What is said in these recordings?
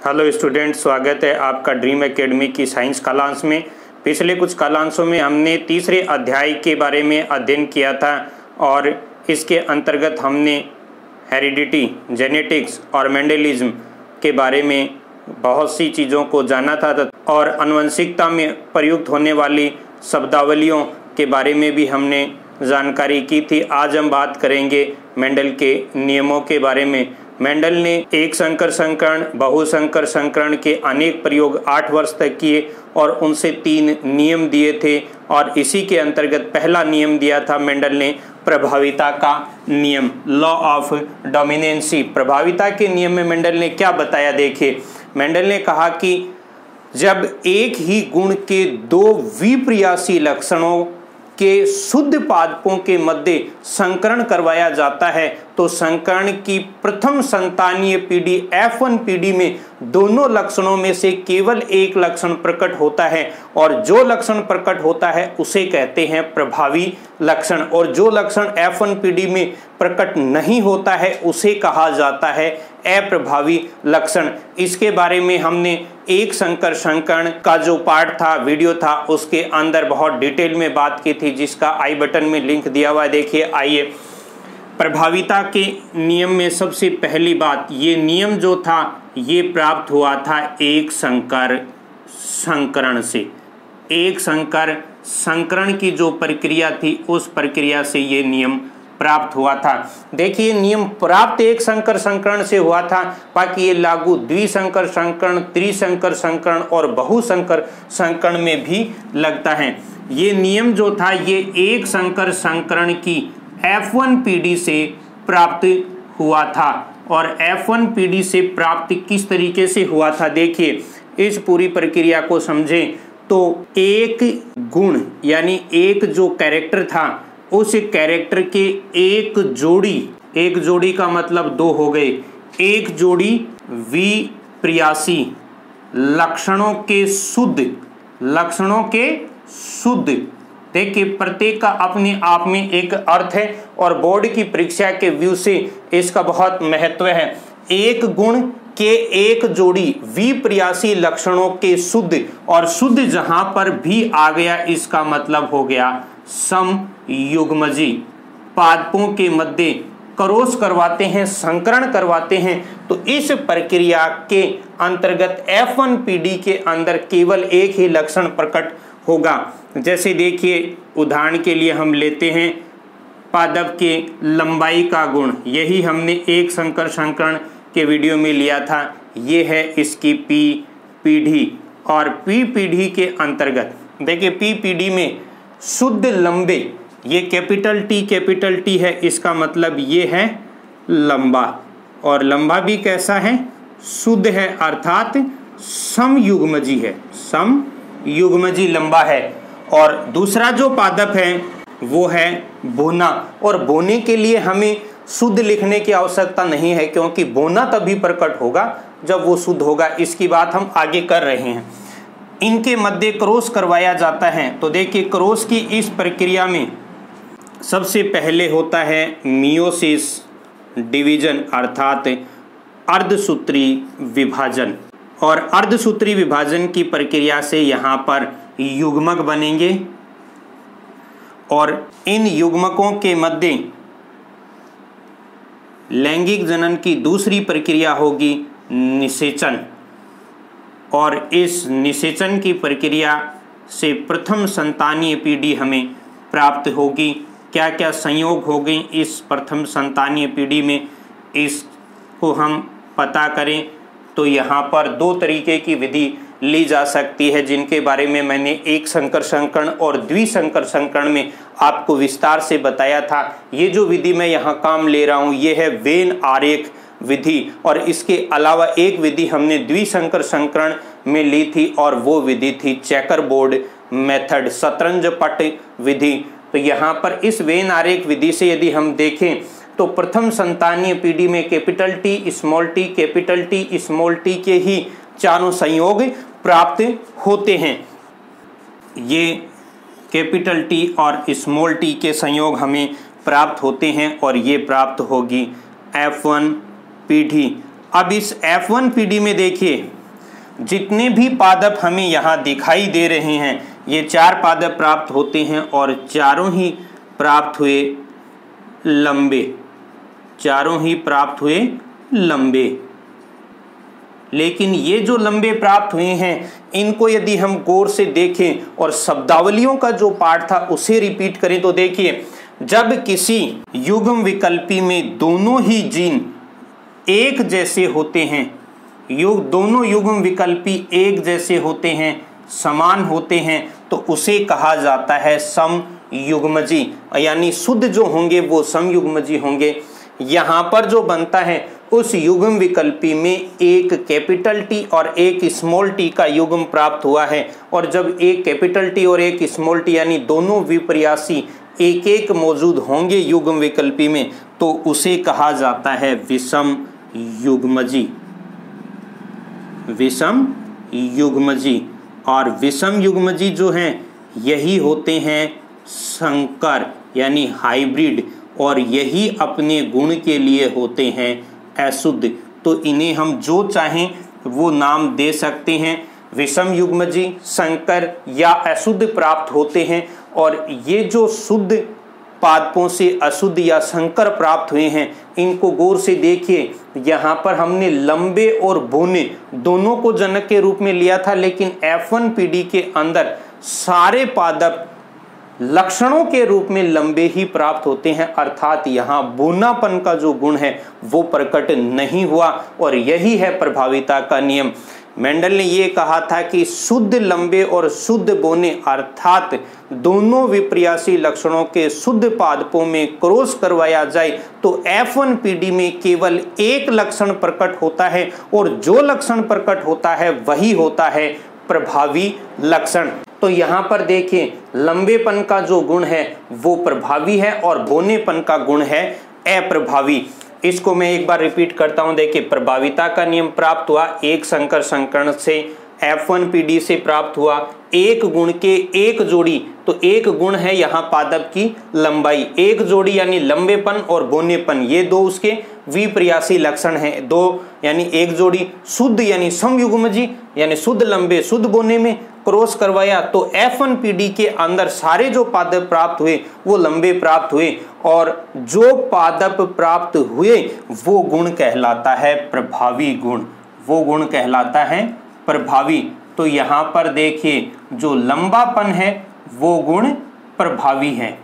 Hello student, स्वागत है आपका ड्रीम एकेडमी की साइंस कालांश में। पिछले कुछ कालांशों में हमने तीसरे अध्याय के बारे में अध्ययन किया था और इसके अंतर्गत हमने हेरिडिटी, जेनेटिक्स और मेंडलिज्म के बारे में बहुत सी चीज़ों को जाना था और आनुवंशिकता में प्रयुक्त होने वाली शब्दावलियों के बारे में भी हमने जानकारी की थी। आज हम बात करेंगे मेंडल के नियमों के बारे में। मेंडल ने एक संकर संकरण, बहुसंकर संकरण के अनेक प्रयोग 8 वर्ष तक किए और उनसे 3 नियम दिए थे और इसी के अंतर्गत पहला नियम दिया था मेंडल ने प्रभाविता का नियम, लॉ ऑफ डोमिनेंसी। प्रभाविता के नियम में मेंडल ने क्या बताया, देखिए। मेंडल ने कहा कि जब एक ही गुण के 2 विपर्यासी लक्षणों के शुद्ध पादपों के मध्य संकरण करवाया जाता है तो संकरण की प्रथम संतानीय पीढ़ी F1 पीढ़ी में दोनों लक्षणों में से केवल एक लक्षण प्रकट होता है और जो लक्षण प्रकट होता है उसे कहते हैं प्रभावी लक्षण, और जो लक्षण F1 पीढ़ी में प्रकट नहीं होता है उसे कहा जाता है अप्रभावी लक्षण। इसके बारे में हमने एक संकर संकरण का जो पार्ट था, वीडियो था, उसके अंदर बहुत डिटेल में बात की थी, जिसका आई बटन में लिंक दिया हुआ है, देखिए। आइए, प्रभाविता के नियम में सबसे पहली बात, ये नियम जो था ये प्राप्त हुआ था एक संकर संकरण से। एक संकर संकरण की जो प्रक्रिया थी उस प्रक्रिया से ये नियम प्राप्त हुआ था। देखिए, नियम प्राप्त एक संकर संकरण से हुआ था, बाकी ये लागू द्विसंकर संकरण, त्रिसंकर संकरण और बहुसंकर संकरण में भी लगता है। ये नियम जो था ये एक संकर संकरण की F1 पीढ़ी से प्राप्त हुआ था। और F1 पीढ़ी से प्राप्त किस तरीके से हुआ था, देखिए। इस पूरी प्रक्रिया को समझें तो एक गुण यानी एक जो कैरेक्टर था उस कैरेक्टर के एक जोड़ी का मतलब 2 हो गए, एक जोड़ी विपर्यासी लक्षणों के शुद्ध, देखिए प्रत्येक का अपने आप में एक अर्थ है और बोर्ड की परीक्षा के व्यू से इसका बहुत महत्व है। एक गुण के एक जोड़ी विपर्यासी लक्षणों के शुद्ध, और शुद्ध जहां पर भी आ गया इसका मतलब हो गया समयुग्मजी। पादपों के मध्य क्रॉस करवाते हैं, संकरण करवाते हैं, तो इस प्रक्रिया के अंतर्गत F1 पीढ़ी के अंदर केवल एक ही लक्षण प्रकट होगा। जैसे देखिए, उदाहरण के लिए हम लेते हैं पादप के लंबाई का गुण, यही हमने एक संकर संकरण के वीडियो में लिया था। ये है इसकी P पीढ़ी, और P पीढ़ी के अंतर्गत देखिए P पीढ़ी में शुद्ध लंबे, ये कैपिटल T है, इसका मतलब ये है लंबा, और लंबा भी कैसा है, शुद्ध है, अर्थात समयुग्मजी है, समयुग्मजी लंबा है। और दूसरा जो पादप है वो है बोना, और बोने के लिए हमें शुद्ध लिखने की आवश्यकता नहीं है क्योंकि बोना तभी प्रकट होगा जब वो शुद्ध होगा। इसकी बात हम आगे कर रहे हैं। इनके मध्य क्रॉस करवाया जाता है, तो देखिए क्रॉस की इस प्रक्रिया में सबसे पहले होता है मियोसिस डिवीजन, अर्थात अर्धसूत्री विभाजन, और अर्धसूत्री विभाजन की प्रक्रिया से यहाँ पर युग्मक बनेंगे और इन युग्मकों के मध्य लैंगिक जनन की दूसरी प्रक्रिया होगी निषेचन, और इस निषेचन की प्रक्रिया से प्रथम संतानीय पीढ़ी हमें प्राप्त होगी। क्या क्या संयोग होंगे इस प्रथम संतानीय पीढ़ी में, इसको हम पता करें तो यहाँ पर 2 तरीके की विधि ली जा सकती है, जिनके बारे में मैंने एक संकर संकरण और द्विसंकर संकरण में आपको विस्तार से बताया था। ये जो विधि मैं यहाँ काम ले रहा हूँ ये है वेन आरेख विधि, और इसके अलावा एक विधि हमने द्विसंकर संकरण में ली थी और वो विधि थी चेकर बोर्ड मेथड, शतरंज पट विधि। तो यहाँ पर इस वेन आरेख विधि से यदि हम देखें तो प्रथम संतानीय पीढ़ी में capital T, small t, capital T, small t के ही चारों संयोग प्राप्त होते हैं। ये कैपिटल T और स्मॉल t के संयोग हमें प्राप्त होते हैं और ये प्राप्त होगी F1 पीढ़ी। अब इस F1 पीढ़ी में देखिए जितने भी पादप हमें यहाँ दिखाई दे रहे हैं ये 4 पादप प्राप्त होते हैं और चारों ही प्राप्त हुए लंबे, चारों ही प्राप्त हुए लंबे। लेकिन ये जो लंबे प्राप्त हुए हैं इनको यदि हम गौर से देखें और शब्दावलियों का जो पाठ था उसे रिपीट करें तो देखिए, जब किसी युग्म विकल्पी में दोनों ही जीन एक जैसे होते हैं, दोनों युग्म विकल्पी एक जैसे होते हैं, समान होते हैं, तो उसे कहा जाता है समयुग्मजी, यानी शुद्ध जो होंगे वो समयुग्मजी होंगे। यहाँ पर जो बनता है उस युग्म विकल्पी में एक कैपिटल टी और एक स्मॉल टी का युग्म प्राप्त हुआ है, और जब एक कैपिटल टी और एक स्मॉल टी यानी दोनों विपर्यासी एक एक मौजूद होंगे युग्म विकल्पी में तो उसे कहा जाता है विषम युग्मजी, विषम युग्मजी। और विषम युग्मजी जो हैं यही होते हैं संकर यानी हाइब्रिड, और यही अपने गुण के लिए होते हैं अशुद्ध। तो इन्हें हम जो चाहें वो नाम दे सकते हैं, विषम युग्मजी, संकर या अशुद्ध प्राप्त होते हैं। और ये जो शुद्ध पादपों से अशुद्ध या संकर प्राप्त हुए हैं इनको गौर से देखिए, यहाँ पर हमने लंबे और बोने दोनों को जनक के रूप में लिया था, लेकिन F1 पीढ़ी के अंदर सारे पादप लक्षणों के रूप में लंबे ही प्राप्त होते हैं, अर्थात यहाँ बोनापन का जो गुण है वो प्रकट नहीं हुआ। और यही है प्रभाविता का नियम। मेंडल ने ये कहा था कि शुद्ध लंबे और शुद्ध बोने अर्थात दोनों विपर्यासी लक्षणों के शुद्ध पादपों में क्रॉस करवाया जाए तो F1 पीढ़ी में केवल एक लक्षण प्रकट होता है, और जो लक्षण प्रकट होता है वही होता है प्रभावी लक्षण। तो यहाँ पर देखिए, लंबेपन का जो गुण है वो प्रभावी है और बोनेपन का गुण है अप्रभावी। इसको मैं एक बार रिपीट करता हूं। देखिए, प्रभाविता का नियम प्राप्त हुआ एक संकर संकरण से, F1 पीढ़ी से प्राप्त हुआ एक गुण के एक जोड़ी। तो एक गुण है यहाँ पादप की लंबाई, एक जोड़ी यानी लंबेपन और बोनेपन, ये दो उसके विपर्यासी लक्षण हैं। दो यानी एक जोड़ी शुद्ध यानी समयुग्मजी यानी शुद्ध लंबे शुद्ध बोने में क्रॉस करवाया तो F1 पीढ़ी के अंदर सारे जो पादप प्राप्त हुए वो लंबे प्राप्त हुए, और जो पादप प्राप्त हुए वो गुण कहलाता है प्रभावी गुण, वो गुण कहलाता है प्रभावी। तो यहाँ पर देखिए, जो लंबापन है वो गुण प्रभावी है,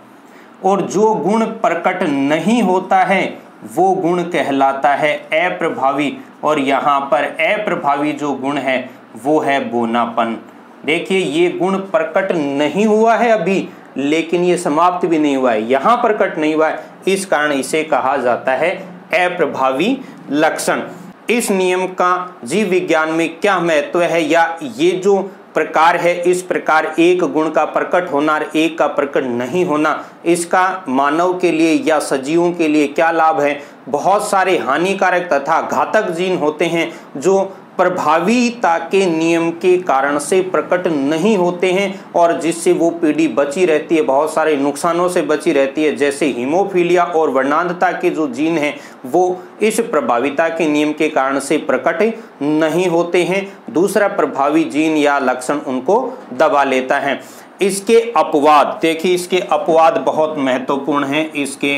और जो गुण प्रकट नहीं होता है वो गुण कहलाता है अप्रभावी। और यहाँ पर अप्रभावी जो गुण है वो है बोनापन। देखिए, ये गुण प्रकट नहीं हुआ है अभी, लेकिन ये समाप्त भी नहीं हुआ है, यहाँ प्रकट नहीं हुआ है, इस कारण इसे कहा जाता है अप्रभावी लक्षण। इस नियम का जीव विज्ञान में क्या महत्व है, या ये जो प्रकार है इस प्रकार एक गुण का प्रकट होना और एक का प्रकट नहीं होना, इसका मानव के लिए या सजीवों के लिए क्या लाभ है। बहुत सारे हानिकारक तथा घातक जीन होते हैं जो प्रभावीता के नियम के कारण से प्रकट नहीं होते हैं, और जिससे वो पीढ़ी बची रहती है, बहुत सारे नुकसानों से बची रहती है। जैसे हीमोफीलिया और वर्णांधता के जो जीन हैं वो इस प्रभाविता के नियम के कारण से प्रकट नहीं होते हैं, दूसरा प्रभावी जीन या लक्षण उनको दबा लेता है। इसके अपवाद देखिए, इसके अपवाद बहुत महत्वपूर्ण हैं। इसके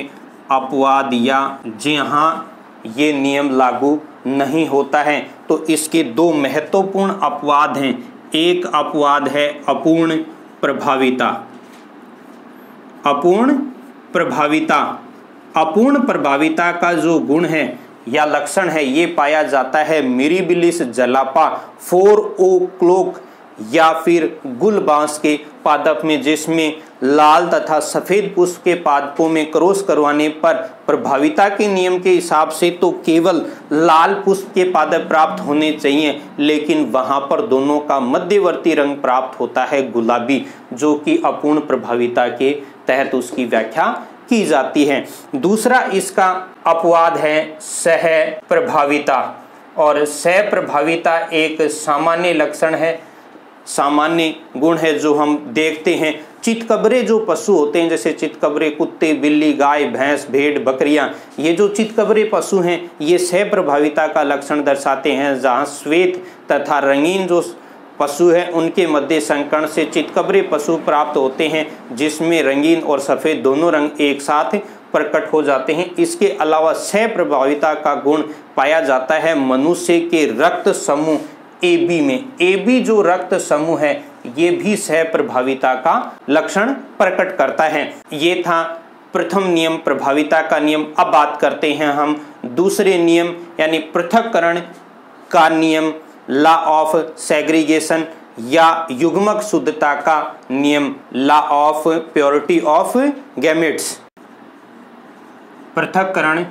अपवाद या जहाँ ये नियम लागू नहीं होता है तो इसके दो महत्वपूर्ण अपवाद हैं। एक अपवाद है अपूर्ण प्रभाविता। अपूर्ण प्रभाविता, अपूर्ण प्रभाविता का जो गुण है या लक्षण है ये पाया जाता है मिरीबिलिस जलापा 4O क्लोक या फिर गुलबांस के पादप में, जिसमें लाल तथा सफेद पुष्प के पादपों में क्रॉस करवाने पर प्रभाविता के नियम के हिसाब से तो केवल लाल पुष्प के पादप प्राप्त होने चाहिए, लेकिन वहां पर दोनों का मध्यवर्ती रंग प्राप्त होता है गुलाबी, जो कि अपूर्ण प्रभाविता के तहत उसकी व्याख्या की जाती है। दूसरा इसका अपवाद है सह प्रभाविता, और सह प्रभाविता एक सामान्य लक्षण है सामान्य गुण है जो हम देखते हैं। चितकबरे जो पशु होते हैं, जैसे चितकबरे कुत्ते, बिल्ली, गाय, भैंस, भेड़, बकरियां, ये जो चितकबरे पशु हैं ये सहप्रभाविता का लक्षण दर्शाते हैं, जहाँ श्वेत तथा रंगीन जो पशु है उनके मध्य संकर्ण से चितकबरे पशु प्राप्त होते हैं, जिसमें रंगीन और सफ़ेद दोनों रंग एक साथ प्रकट हो जाते हैं। इसके अलावा सहप्रभाविता का गुण पाया जाता है मनुष्य के रक्त समूह AB में। AB जो रक्त समूह है ये भी सहप्रभाविता का लक्षण प्रकट करता है। ये था प्रथम नियम, प्रभाविता का नियम। अब बात करते हैं हम दूसरे नियम यानी पृथक्करण का नियम, लॉ ऑफ सेग्रीगेशन या युग्मक शुद्धता का नियम, law of purity of gametes. पृथक्करण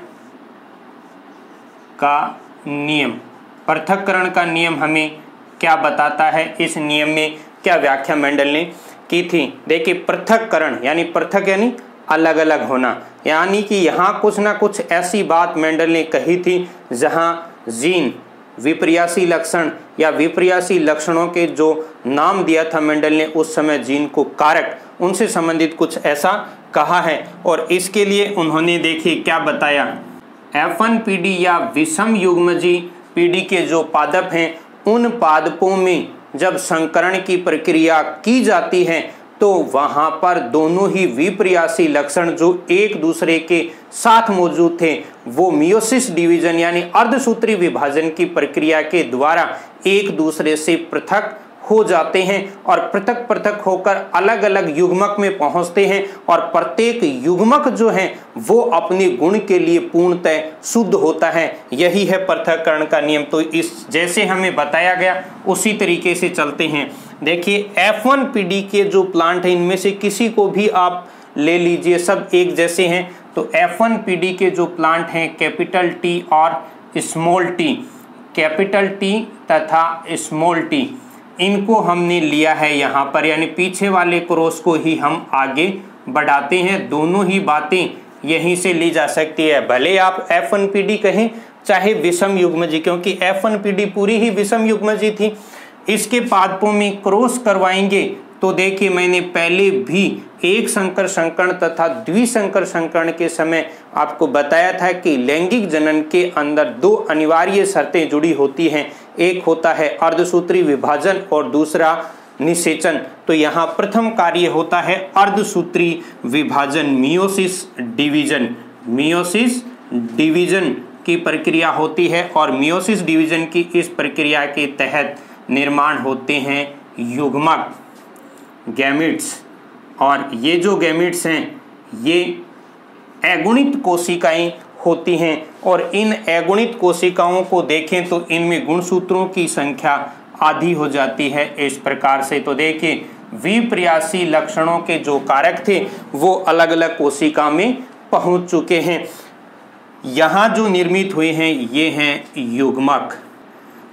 का नियम, पृथक्करण का नियम हमें क्या बताता है, इस नियम में क्या व्याख्या मेंडल ने की थी। देखिए, पृथक्करण यानी पृथक यानी अलग अलग होना, यानी कि यहाँ कुछ ना कुछ ऐसी बात मेंडल ने कही थी जहाँ जीन विपर्यासी लक्षण या विपर्यासी लक्षणों के जो नाम दिया था मेंडल ने उस समय जीन को कारक, उनसे संबंधित कुछ ऐसा कहा है। और इसके लिए उन्होंने देखिए क्या बताया, F1PD या विषम युग्मजी पीढ़ी के जो पादप हैं उन पादपों में जब संकरण की प्रक्रिया की जाती है तो वहाँ पर दोनों ही विपर्यासी लक्षण जो एक दूसरे के साथ मौजूद थे वो मियोसिस डिवीजन यानी अर्धसूत्री विभाजन की प्रक्रिया के द्वारा एक दूसरे से पृथक हो जाते हैं और पृथक पृथक होकर अलग अलग युग्मक में पहुंचते हैं और प्रत्येक युग्मक जो है वो अपने गुण के लिए पूर्णतः शुद्ध होता है। यही है पृथक्करण का नियम। तो इस जैसे हमें बताया गया उसी तरीके से चलते हैं। देखिए, F1PD के जो प्लांट हैं इनमें से किसी को भी आप ले लीजिए, सब एक जैसे हैं। तो F1PD के जो प्लांट हैं कैपिटल T और स्मॉल t, कैपिटल T तथा स्मॉल t, इनको हमने लिया है यहाँ पर, यानी पीछे वाले क्रॉस को ही हम आगे बढ़ाते हैं। दोनों ही बातें यहीं से ली जा सकती है, भले आप F1PD कहें चाहे विषम युग्मजी, क्योंकि F1PD पूरी ही विषम युग्मजी थी। इसके पादपों में क्रॉस करवाएंगे तो देखिए, मैंने पहले भी एक संकर संकरण तथा द्विसंकर संकरण के समय आपको बताया था कि लैंगिक जनन के अंदर दो अनिवार्य शर्तें जुड़ी होती हैं, एक होता है अर्धसूत्री विभाजन और दूसरा निषेचन। तो यहाँ प्रथम कार्य होता है अर्धसूत्री विभाजन, मियोसिस डिवीजन। मियोसिस डिवीजन की प्रक्रिया होती है और मियोसिस डिवीजन की इस प्रक्रिया के तहत निर्माण होते हैं युग्मक, गैमेट्स। और ये जो गैमेट्स हैं ये अगुणित कोशिकाएं होती हैं और इन अगुणित कोशिकाओं को देखें तो इनमें गुणसूत्रों की संख्या आधी हो जाती है इस प्रकार से। तो देखिए, विपर्यासी लक्षणों के जो कारक थे वो अलग अलग कोशिका में पहुंच चुके हैं। यहाँ जो निर्मित हुए हैं ये हैं युग्मक,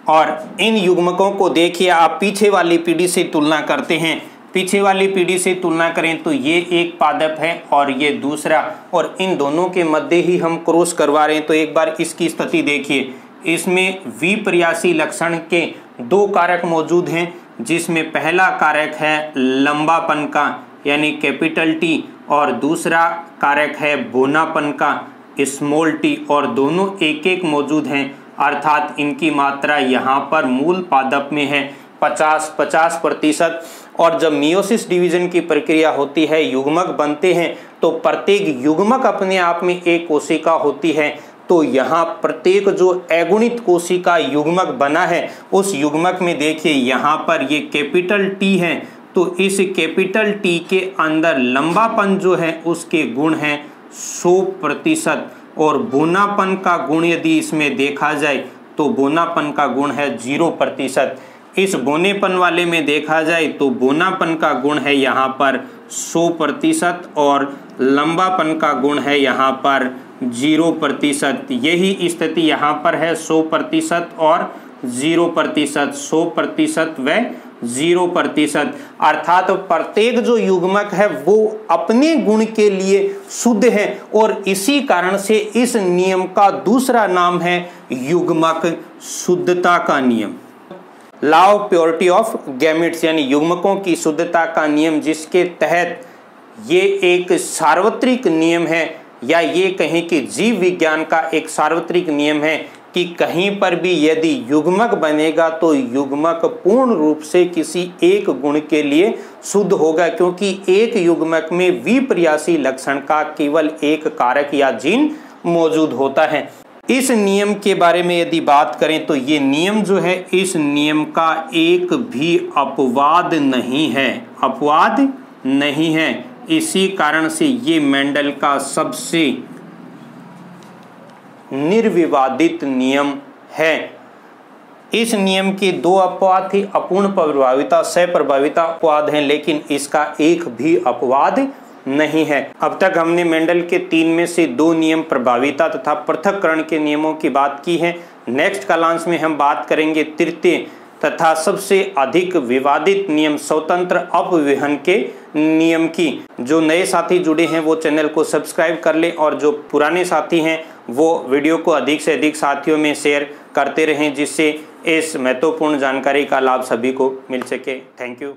और इन युग्मकों को देखिए आप पीछे वाली पीढ़ी से तुलना करते हैं, पीछे वाली पीढ़ी से तुलना करें तो ये एक पादप है और ये दूसरा, और इन दोनों के मध्य ही हम क्रॉस करवा रहे हैं। तो एक बार इसकी स्थिति देखिए, इसमें विपर्यासी लक्षण के दो कारक मौजूद हैं, जिसमें पहला कारक है लंबापन का यानी कैपिटल T और दूसरा कारक है बोनापन का स्मॉल t, और दोनों एक एक मौजूद हैं, अर्थात इनकी मात्रा यहाँ पर मूल पादप में है 50-50%। और जब मियोसिस डिवीजन की प्रक्रिया होती है, युग्मक बनते हैं, तो प्रत्येक युग्मक अपने आप में एक कोशिका होती है। तो यहाँ प्रत्येक जो अगुणित कोशिका युग्मक बना है उस युग्मक में देखिए यहाँ पर ये कैपिटल T है, तो इस कैपिटल T के अंदर लंबापन जो है उसके गुण हैं 100% और बोनापन का गुण यदि इसमें देखा जाए तो बोनापन का गुण है 0%। इस बोनेपन वाले में देखा जाए तो बोनापन का गुण है यहाँ पर 100% और लंबापन का गुण है यहाँ पर 0%। यही स्थिति यहाँ पर है 100% और 0%, 100% व 0%। अर्थात प्रत्येक जो युग्मक है वो अपने गुण के लिए शुद्ध है और इसी कारण से इस नियम का दूसरा नाम है युग्मक शुद्धता का नियम। Law of purity of gametes यानी युग्मकों की शुद्धता का नियम, जिसके तहत ये एक सार्वत्रिक नियम है या ये कहें कि जीव विज्ञान का एक सार्वत्रिक नियम है कि कहीं पर भी यदि युग्मक बनेगा तो युग्मक पूर्ण रूप से किसी एक गुण के लिए शुद्ध होगा, क्योंकि एक युग्मक में विपर्यासी लक्षण का केवल एक कारक या जीन मौजूद होता है। इस नियम के बारे में यदि बात करें तो ये नियम जो है, इस नियम का एक भी अपवाद नहीं है, अपवाद नहीं है। इसी कारण से ये मेंडल का सबसे निर्विवादित नियम है। इस नियम के दो अपवाद थे, अपूर्ण प्रभाविता, सप्रभाविता अपवाद हैं, लेकिन इसका एक भी अपवाद नहीं है। अब तक हमने मेंडल के 3 में से 2 नियम प्रभाविता तथा पृथक्करण के नियमों की बात की है। नेक्स्ट कालांश में हम बात करेंगे तृतीय तथा सबसे अधिक विवादित नियम स्वतंत्र अपविहन के नियम की। जो नए साथी जुड़े हैं वो चैनल को सब्सक्राइब कर लें और जो पुराने साथी हैं वो वीडियो को अधिक से अधिक साथियों में शेयर करते रहें, जिससे इस महत्वपूर्ण जानकारी का लाभ सभी को मिल सके। Thank you.